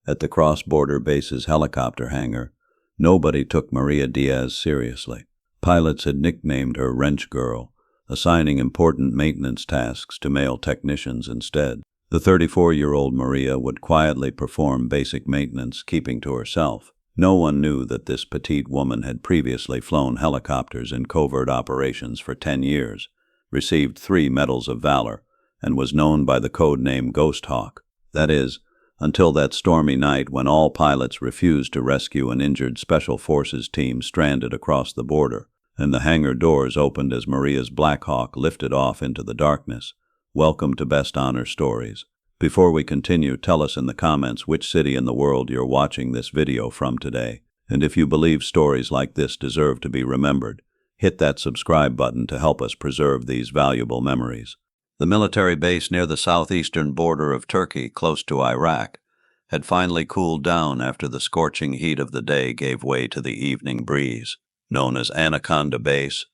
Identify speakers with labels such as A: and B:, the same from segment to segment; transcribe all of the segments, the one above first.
A: At the cross-border base's helicopter hangar, nobody took Maria Diaz seriously. Pilots had nicknamed her Wrench Girl, assigning important maintenance tasks to male technicians instead. The 34-year-old Maria would quietly perform basic maintenance, keeping to herself. No one knew that this petite woman had previously flown helicopters in covert operations for 10 years, received 3 Medals of Valor, and was known by the code name Ghost Hawk. That is, until that stormy night when all pilots refused to rescue an injured Special Forces team stranded across the border, and the hangar doors opened as Maria's Black Hawk lifted off into the darkness. Welcome to Best Honor Stories. Before we continue, tell us in the comments which city in the world you're watching this video from today. And if you believe stories like this deserve to be remembered, hit that subscribe button to help us preserve these valuable memories. The military base near the southeastern border of Turkey, close to Iraq, had finally cooled down after the scorching heat of the day gave way to the evening breeze. Known as Anaconda Base,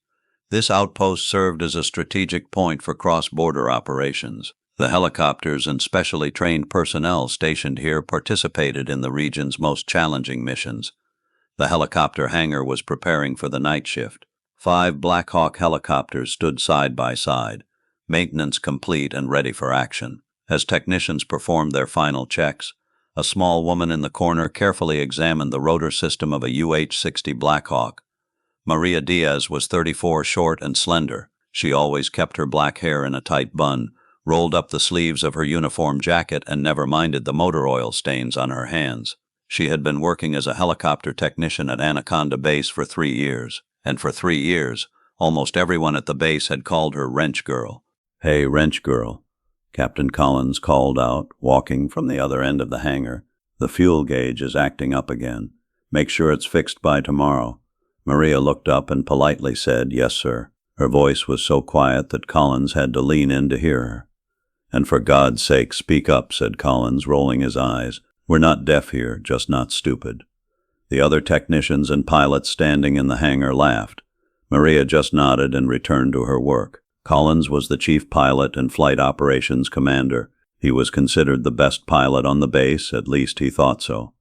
A: this outpost served as a strategic point for cross-border operations. The helicopters and specially trained personnel stationed here participated in the region's most challenging missions. The helicopter hangar was preparing for the night shift. 5 Black Hawk helicopters stood side by side, maintenance complete and ready for action. As technicians performed their final checks, a small woman in the corner carefully examined the rotor system of a UH-60 Black Hawk. Maria Diaz was 34, short and slender. She always kept her black hair in a tight bun, rolled up the sleeves of her uniform jacket, and never minded the motor oil stains on her hands. She had been working as a helicopter technician at Anaconda Base for 3 years, and for 3 years, almost everyone at the base had called her Wrench Girl. "Hey, Wrench Girl," Captain Collins called out, walking from the other end of the hangar. "The fuel gauge is acting up again. Make sure it's fixed by tomorrow." Maria looked up and politely said, "Yes, sir." Her voice was so quiet that Collins had to lean in to hear her. "And for God's sake, speak up," said Collins, rolling his eyes. "We're not deaf here, just not stupid." The other technicians and pilots standing in the hangar laughed. Maria just nodded and returned to her work. Collins was the chief pilot and flight operations commander. He was considered the best pilot on the base, at least he thought so.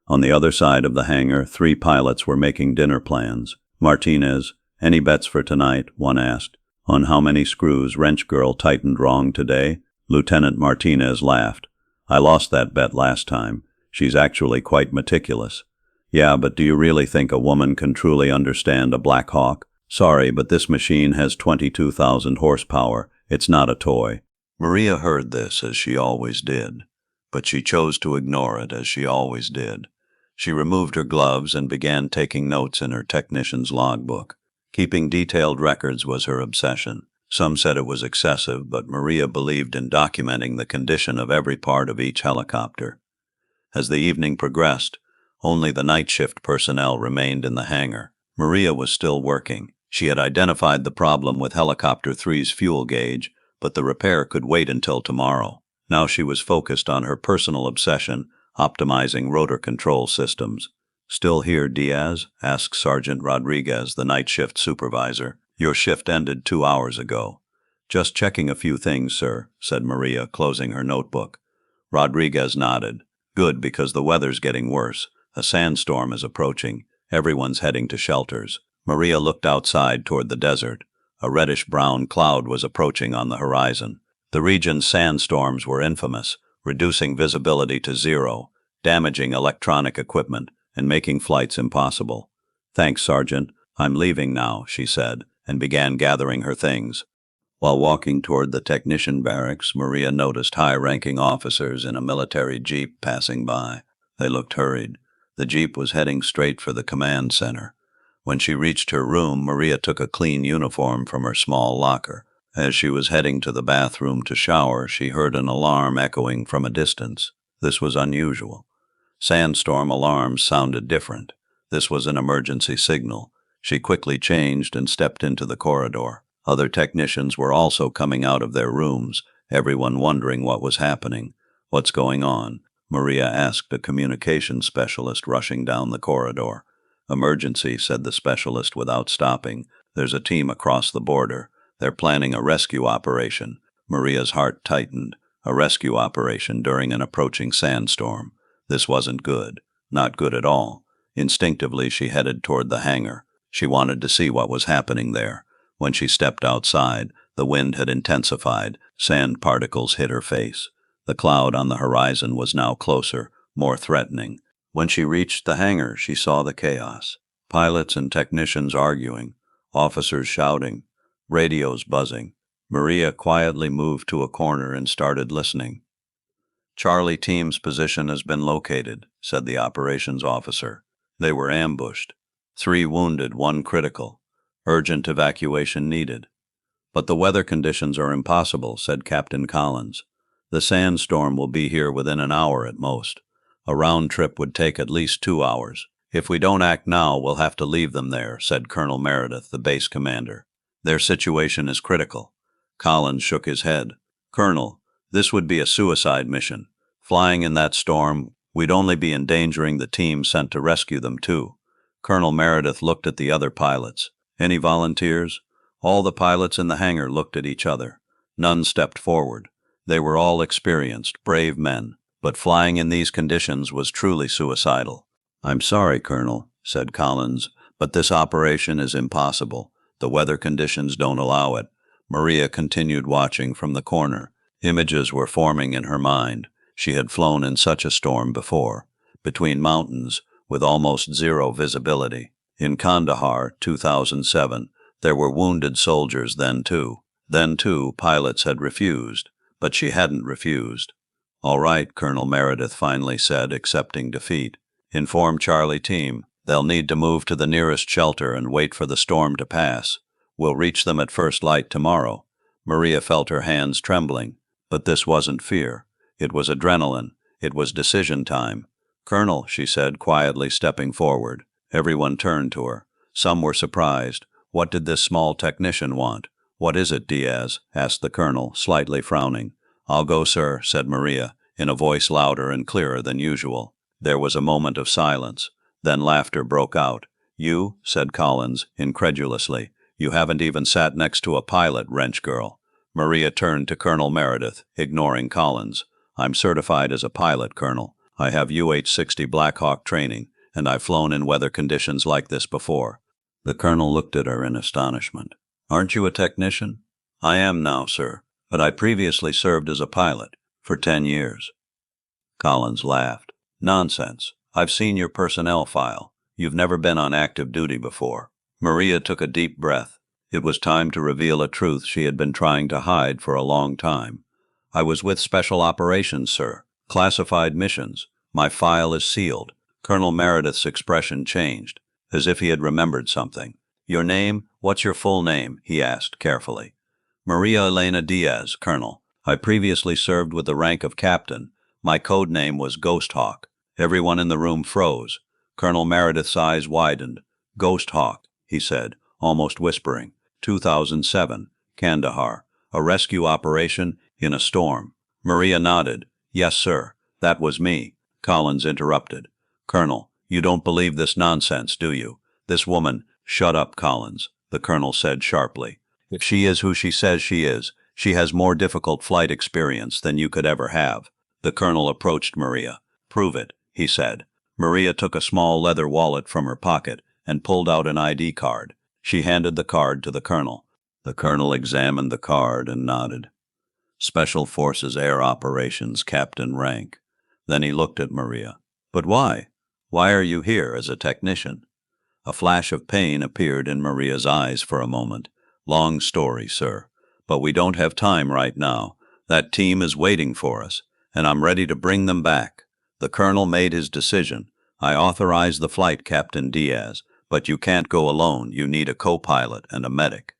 A: On the other side of the hangar, 3 pilots were making dinner plans. "Martinez, any bets for tonight?" one asked. "On how many screws Wrench Girl tightened wrong today?" Lieutenant Martinez laughed. "I lost that bet last time. She's actually quite meticulous." "Yeah, but do you really think a woman can truly understand a Black Hawk? Sorry, but this machine has 22,000 horsepower. It's not a toy." Maria heard this, as she always did, but she chose to ignore it, as she always did. She removed her gloves and began taking notes in her technician's logbook. Keeping detailed records was her obsession. Some said it was excessive, but Maria believed in documenting the condition of every part of each helicopter. As the evening progressed, only the night shift personnel remained in the hangar. Maria was still working. She had identified the problem with Helicopter 3's fuel gauge, but the repair could wait until tomorrow. Now she was focused on her personal obsession, optimizing rotor control systems. "Still here, Diaz?" asked Sergeant Rodriguez, the night shift supervisor. "Your shift ended 2 hours ago." "Just checking a few things, sir," said Maria, closing her notebook. Rodriguez nodded. "Good, because the weather's getting worse. A sandstorm is approaching. Everyone's heading to shelters." Maria looked outside toward the desert. A reddish-brown cloud was approaching on the horizon. The region's sandstorms were infamous, reducing visibility to 0, damaging electronic equipment, and making flights impossible. "Thanks, Sergeant. I'm leaving now," she said, and began gathering her things. While walking toward the technician barracks, Maria noticed high-ranking officers in a military jeep passing by. They looked hurried. The jeep was heading straight for the command center. When she reached her room, Maria took a clean uniform from her small locker. As she was heading to the bathroom to shower, she heard an alarm echoing from a distance. This was unusual. Sandstorm alarms sounded different. This was an emergency signal. She quickly changed and stepped into the corridor. Other technicians were also coming out of their rooms, everyone wondering what was happening. "What's going on?" Maria asked a communications specialist rushing down the corridor. "Emergency," said the specialist without stopping. "There's a team across the border. They're planning a rescue operation." Maria's heart tightened. A rescue operation during an approaching sandstorm. This wasn't good. Not good at all. Instinctively, she headed toward the hangar. She wanted to see what was happening there. When she stepped outside, the wind had intensified. Sand particles hit her face. The cloud on the horizon was now closer, more threatening. When she reached the hangar, she saw the chaos. Pilots and technicians arguing, officers shouting, radios buzzing. Maria quietly moved to a corner and started listening. "Charlie team's position has been located," said the operations officer. "They were ambushed. 3 wounded, 1 critical. Urgent evacuation needed." "But the weather conditions are impossible," said Captain Collins. "The sandstorm will be here within an hour at most. A round trip would take at least 2 hours. If we don't act now, we'll have to leave them there," said Colonel Meredith, the base commander. "Their situation is critical." Collins shook his head. "Colonel, this would be a suicide mission. Flying in that storm, we'd only be endangering the team sent to rescue them, too." Colonel Meredith looked at the other pilots. "Any volunteers?" All the pilots in the hangar looked at each other. None stepped forward. They were all experienced, brave men. But flying in these conditions was truly suicidal. "I'm sorry, Colonel," said Collins, "but this operation is impossible. The weather conditions don't allow it." Maria continued watching from the corner. Images were forming in her mind. She had flown in such a storm before, between mountains, with almost zero visibility. In Kandahar, 2007, there were wounded soldiers then too. Then too, pilots had refused, but she hadn't refused. "All right," Colonel Meredith finally said, accepting defeat. "Inform Charlie team. They'll need to move to the nearest shelter and wait for the storm to pass. We'll reach them at first light tomorrow." Maria felt her hands trembling. But this wasn't fear. It was adrenaline. It was decision time. "Colonel," she said, quietly stepping forward. Everyone turned to her. Some were surprised. What did this small technician want? "What is it, Diaz?" asked the colonel, slightly frowning. "I'll go, sir," said Maria, in a voice louder and clearer than usual. There was a moment of silence. Then laughter broke out. "You?" said Collins, incredulously. "You haven't even sat next to a pilot, wrench girl." Maria turned to Colonel Meredith, ignoring Collins. "I'm certified as a pilot, Colonel. I have UH-60 Black Hawk training, and I've flown in weather conditions like this before." The colonel looked at her in astonishment. "Aren't you a technician?" "I am now, sir, but I previously served as a pilot for 10 years. Collins laughed. "Nonsense. I've seen your personnel file. You've never been on active duty before." Maria took a deep breath. It was time to reveal a truth she had been trying to hide for a long time. "I was with Special Operations, sir. Classified missions. My file is sealed." Colonel Meredith's expression changed, as if he had remembered something. "Your name? What's your full name?" he asked carefully. "Maria Elena Diaz, Colonel. I previously served with the rank of captain. My code name was Ghost Hawk." Everyone in the room froze. Colonel Meredith's eyes widened. "Ghost Hawk," he said, almost whispering. 2007, Kandahar. A rescue operation in a storm." Maria nodded. "Yes, sir. That was me." Collins interrupted. "Colonel, you don't believe this nonsense, do you? This woman—" "Shut up, Collins," the colonel said sharply. "If she is who she says she is, she has more difficult flight experience than you could ever have." The colonel approached Maria. "Prove it," he said. Maria took a small leather wallet from her pocket and pulled out an ID card. She handed the card to the colonel. The colonel examined the card and nodded. "Special Forces Air Operations Captain rank." Then he looked at Maria. "But why? Why are you here as a technician?" A flash of pain appeared in Maria's eyes for a moment. "Long story, sir. But we don't have time right now. That team is waiting for us, and I'm ready to bring them back." The colonel made his decision. "I authorize the flight, Captain Diaz, but you can't go alone. You need a co-pilot and a medic."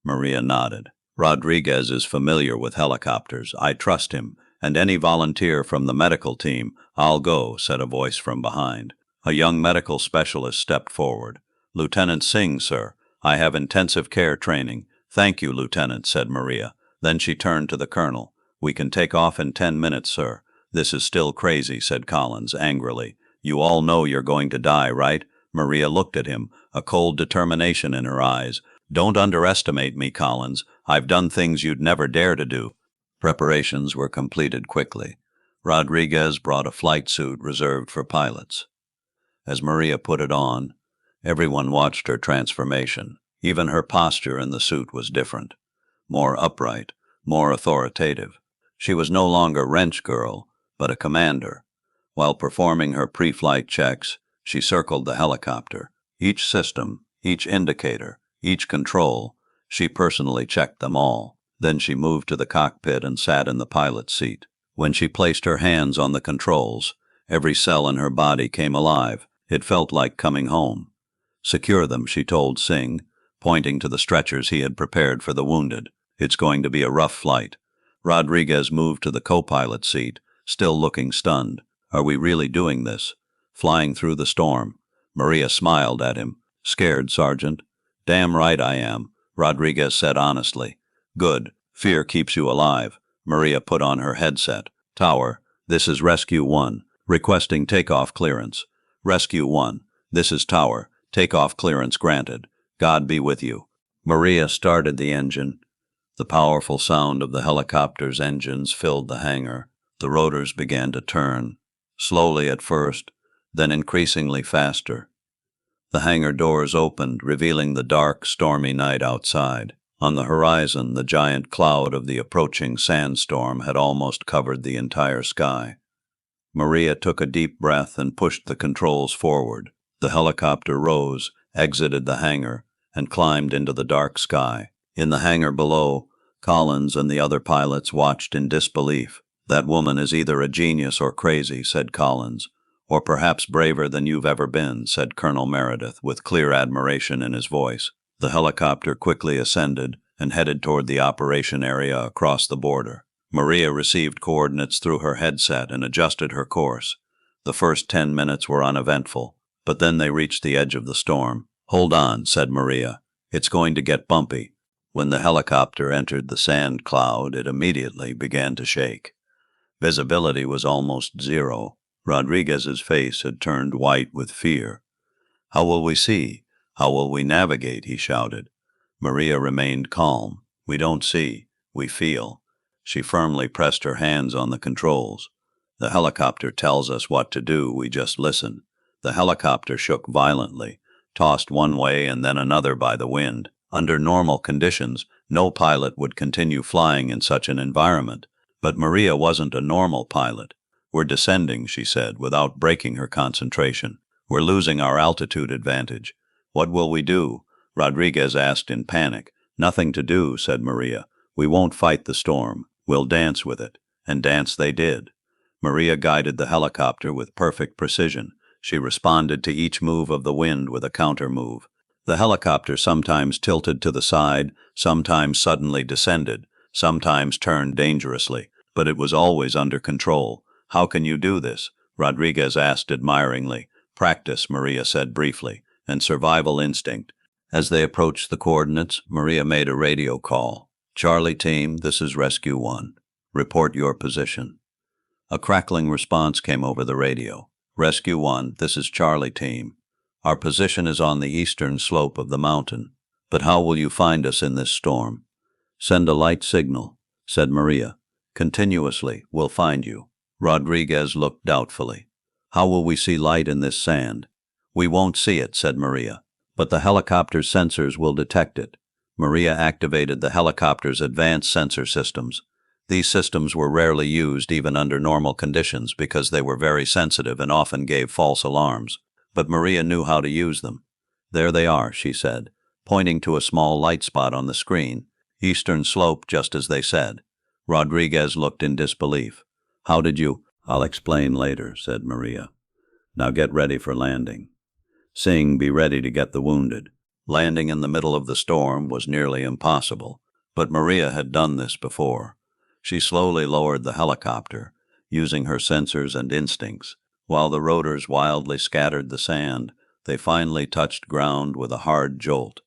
A: Maria nodded. "Rodriguez is familiar with helicopters. I trust him, and any volunteer from the medical team." "I'll go," said a voice from behind. A young medical specialist stepped forward. "Lieutenant Singh, sir. I have intensive care training." "Thank you, Lieutenant," said Maria. Then she turned to the colonel. "We can take off in 10 minutes, sir." "This is still crazy," said Collins angrily. "You all know you're going to die, right?" Maria looked at him, a cold determination in her eyes. "Don't underestimate me, Collins. I've done things you'd never dare to do." Preparations were completed quickly. Rodriguez brought a flight suit reserved for pilots. As Maria put it on, everyone watched her transformation. Even her posture in the suit was different. More upright, more authoritative. She was no longer wrench girl, but a commander. While performing her pre-flight checks, she circled the helicopter. Each system, each indicator, each control, she personally checked them all. Then she moved to the cockpit and sat in the pilot's seat. When she placed her hands on the controls, every cell in her body came alive. It felt like coming home. "Secure them," she told Singh, pointing to the stretchers he had prepared for the wounded. "It's going to be a rough flight." Rodriguez moved to the co-pilot seat, still looking stunned. "Are we really doing this? Flying through the storm?" Maria smiled at him. "Scared, Sergeant?" "Damn right I am," Rodriguez said honestly. "Good. Fear keeps you alive." Maria put on her headset. "Tower, this is Rescue 1, requesting takeoff clearance." "Rescue 1, this is Tower. Takeoff clearance granted. God be with you." Maria started the engine. The powerful sound of the helicopter's engines filled the hangar. The rotors began to turn, slowly at first, then increasingly faster. The hangar doors opened, revealing the dark, stormy night outside. On the horizon, the giant cloud of the approaching sandstorm had almost covered the entire sky. Maria took a deep breath and pushed the controls forward. The helicopter rose, exited the hangar, and climbed into the dark sky. In the hangar below, Collins and the other pilots watched in disbelief. "That woman is either a genius or crazy," said Collins. "Or perhaps braver than you've ever been," said Colonel Meredith, with clear admiration in his voice. The helicopter quickly ascended and headed toward the operation area across the border. Maria received coordinates through her headset and adjusted her course. The first 10 minutes were uneventful, but then they reached the edge of the storm. "Hold on," said Maria. "It's going to get bumpy." When the helicopter entered the sand cloud, it immediately began to shake. Visibility was almost zero. Rodriguez's face had turned white with fear. "How will we see? How will we navigate?" he shouted. Maria remained calm. "We don't see. We feel." She firmly pressed her hands on the controls. "The helicopter tells us what to do. We just listen." The helicopter shook violently, tossed one way and then another by the wind. Under normal conditions, no pilot would continue flying in such an environment. But Maria wasn't a normal pilot. "We're descending," she said, without breaking her concentration. "We're losing our altitude advantage." "What will we do?" Rodriguez asked in panic. "Nothing to do," said Maria. "We won't fight the storm. We'll dance with it." And dance they did. Maria guided the helicopter with perfect precision. She responded to each move of the wind with a counter-move. The helicopter sometimes tilted to the side, sometimes suddenly descended, sometimes turned dangerously, but it was always under control. "How can you do this?" Rodriguez asked admiringly. "Practice," Maria said briefly, "and survival instinct." As they approached the coordinates, Maria made a radio call. "Charlie Team, this is Rescue 1. Report your position." A crackling response came over the radio. "Rescue 1, this is Charlie Team. Our position is on the eastern slope of the mountain. But how will you find us in this storm?" "Send a light signal," said Maria. "Continuously, we'll find you." Rodriguez looked doubtfully. "How will we see light in this sand?" "We won't see it," said Maria. "But the helicopter's sensors will detect it." Maria activated the helicopter's advanced sensor systems. These systems were rarely used even under normal conditions because they were very sensitive and often gave false alarms. But Maria knew how to use them. "There they are," she said, pointing to a small light spot on the screen. "Eastern slope, just as they said." Rodriguez looked in disbelief. "How did you—" "I'll explain later," said Maria. "Now get ready for landing. Singh, be ready to get the wounded." Landing in the middle of the storm was nearly impossible, but Maria had done this before. She slowly lowered the helicopter, using her sensors and instincts. While the rotors wildly scattered the sand, they finally touched ground with a hard jolt.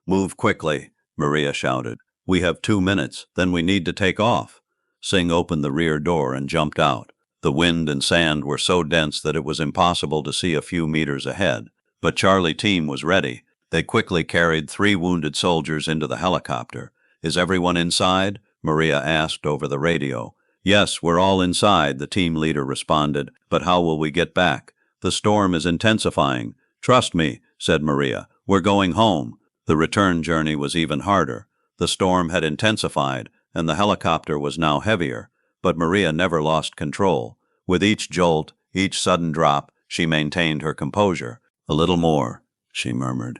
A: "Move quickly," Maria shouted. "We have 2 minutes, then we need to take off." Singh opened the rear door and jumped out. The wind and sand were so dense that it was impossible to see a few meters ahead. But Charlie Team was ready. They quickly carried 3 wounded soldiers into the helicopter. "Is everyone inside?" Maria asked over the radio. Yes, we're all inside, the team leader responded. But how will we get back? The storm is intensifying. Trust me, said Maria. We're going home. The return journey was even harder. The storm had intensified, and the helicopter was now heavier. But Maria never lost control. With each jolt, each sudden drop, she maintained her composure. A little more, she murmured.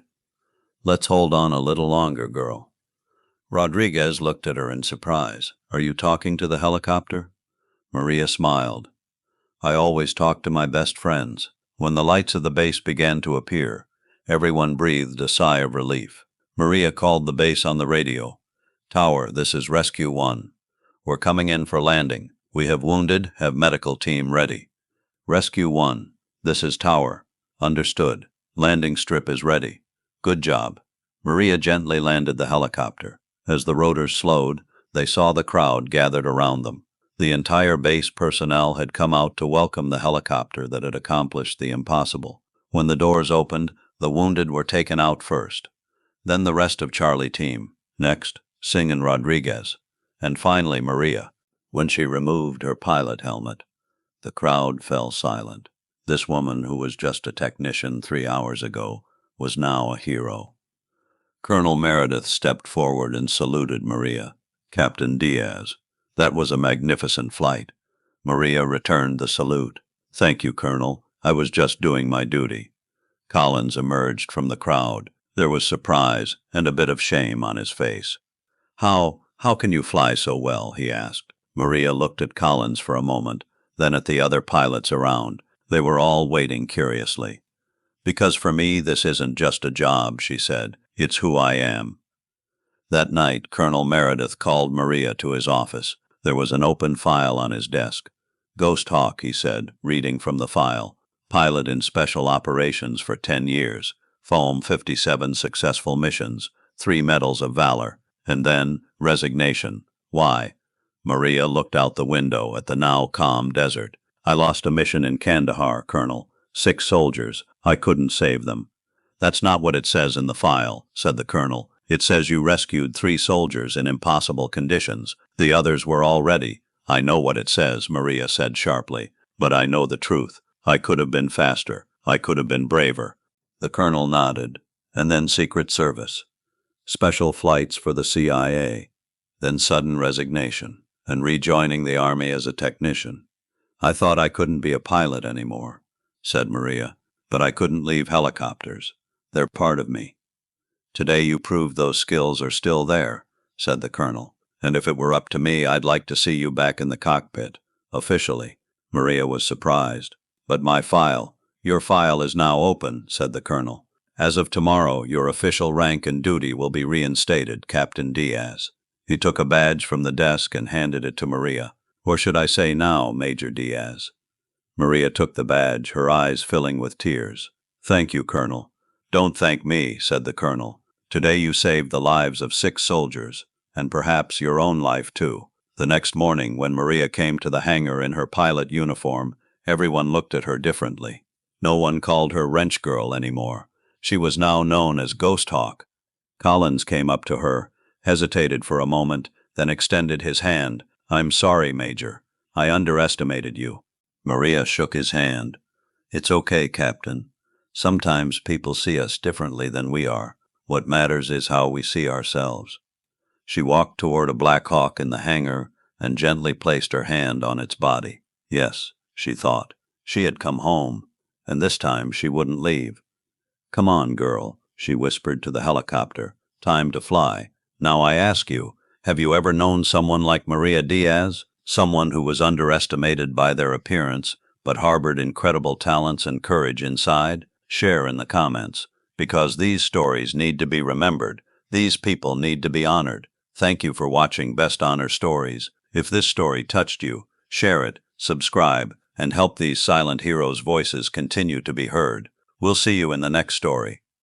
A: Let's hold on a little longer, girl. Rodriguez looked at her in surprise. Are you talking to the helicopter? Maria smiled. I always talk to my best friends. When the lights of the base began to appear, everyone breathed a sigh of relief. Maria called the base on the radio. Tower, this is Rescue 1. We're coming in for landing. We have wounded, have medical team ready. Rescue 1, this is Tower. Understood. Landing strip is ready. Good job. Maria gently landed the helicopter. As the rotors slowed, they saw the crowd gathered around them. The entire base personnel had come out to welcome the helicopter that had accomplished the impossible. When the doors opened, the wounded were taken out first. Then the rest of Charlie team. Next, Singh and Rodriguez. And finally Maria. When she removed her pilot helmet, the crowd fell silent. This woman, who was just a technician 3 hours ago, was now a hero. Colonel Meredith stepped forward and saluted Maria. Captain Diaz, that was a magnificent flight. Maria returned the salute. Thank you, Colonel. I was just doing my duty. Collins emerged from the crowd. There was surprise and a bit of shame on his face. How can you fly so well? He asked. Maria looked at Collins for a moment, then at the other pilots around. They were all waiting curiously. Because for me, this isn't just a job, she said. It's who I am. That night, Colonel Meredith called Maria to his office. There was an open file on his desk. Ghost Hawk, he said, reading from the file. Pilot in special operations for 10 years. Foam 57 successful missions. 3 Medals of Valor. And then, resignation. Why? Maria looked out the window at the now calm desert. I lost a mission in Kandahar, Colonel. 6 soldiers. I couldn't save them. That's not what it says in the file, said the colonel. It says you rescued 3 soldiers in impossible conditions. The others were all ready. I know what it says, Maria said sharply. But I know the truth. I could have been faster. I could have been braver. The colonel nodded. And then Secret Service. Special flights for the CIA. Then sudden resignation. And rejoining the Army as a technician. I thought I couldn't be a pilot anymore, said Maria. But I couldn't leave helicopters. They're part of me. Today you proved those skills are still there, said the colonel. And if it were up to me, I'd like to see you back in the cockpit. Officially. Maria was surprised. But my file. Your file is now open, said the colonel. As of tomorrow, your official rank and duty will be reinstated, Captain Diaz. He took a badge from the desk and handed it to Maria. Or should I say now, Major Diaz? Maria took the badge, her eyes filling with tears. Thank you, Colonel. Don't thank me, said the colonel. Today you saved the lives of 6 soldiers, and perhaps your own life too. The next morning, when Maria came to the hangar in her pilot uniform, everyone looked at her differently. No one called her Wrench Girl anymore. She was now known as Ghost Hawk. Collins came up to her, hesitated for a moment, then extended his hand. I'm sorry, Major. I underestimated you. Maria shook his hand. It's okay, Captain. Sometimes people see us differently than we are. What matters is how we see ourselves. She walked toward a Black Hawk in the hangar and gently placed her hand on its body. Yes, she thought. She had come home, and this time she wouldn't leave. Come on, girl, she whispered to the helicopter. Time to fly. Now I ask you, have you ever known someone like Maria Diaz? Someone who was underestimated by their appearance, but harbored incredible talents and courage inside? Share in the comments, because these stories need to be remembered. These people need to be honored. Thank you for watching Best Honor Stories. If this story touched you, share it, subscribe, and help these silent heroes' voices continue to be heard. We'll see you in the next story.